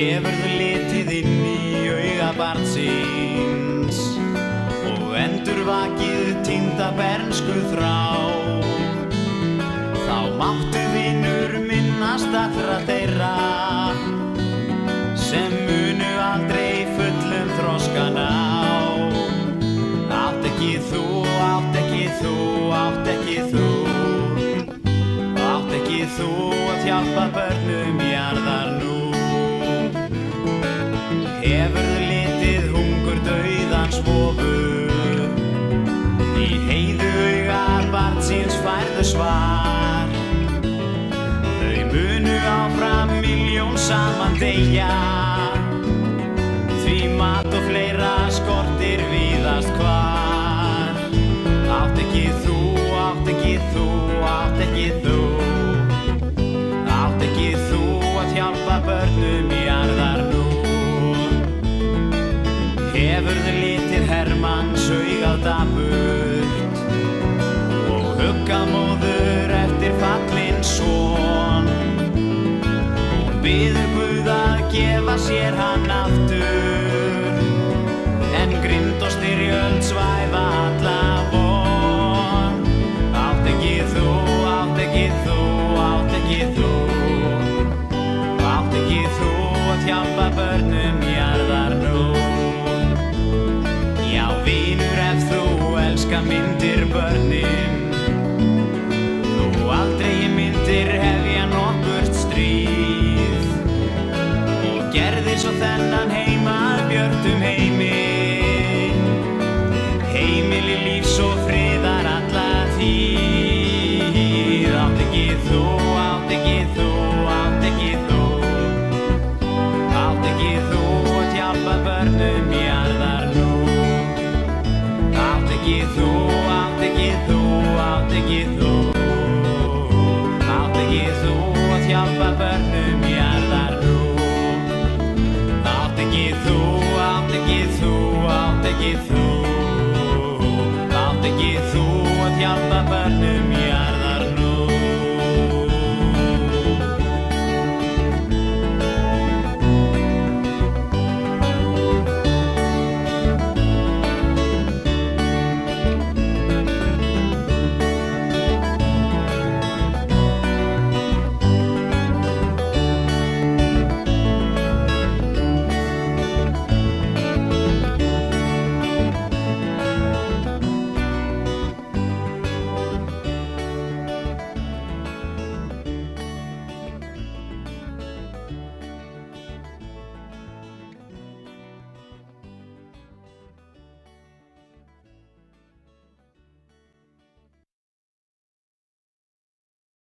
Hefurðu litið inn í auga barnsins og endurvakið týnda bernsku þrá? Þá máttu vinur minnast allra þeirra sem munu aldrei fullum þroska ná. Átt ekki þú, átt ekki þú, átt ekki þú, átt ekki þú að hjálpa börnum jarðar nú. Hefurðu litið hungur dauðans vofu, í heiðu auga barnsins færðu svar. Þau munu áfram milljón saman deyja, því mat og fleira skortir víðast hvar. Átt ekki þú, átt ekki þú, átt ekki þú, átt ekki þú að hjálpa börnum jarðar nú. Hefurðu litið hermanns augað dapurt og huggað móður eftir fallinn son? Hún biður Guð að gefa sér hann aftur, en grimmd og styrjöld svæfa alla von. Átt ekki þú, átt ekki þú, átt ekki þú, átt ekki þú að hjálpa börnum jarðar nú. Já, vinur, ef þú elska myndir börnin, þú aldrei myndir hefja nokkurt stríð og gerðir svo þennan heim að björtum heimi, heimili lífs og friðar alla tíð. Átt ekki þú, átt ekki þú, átt ekki þú, átt ekki þú að hjálpa börnum jarðar nú. Átt ekki þú, átt ekki þú, átt ekki þú, átt ekki þú að hjálpa börnum jarðar nú. Átt ekki þú, átt ekki þú, átt ekki þú,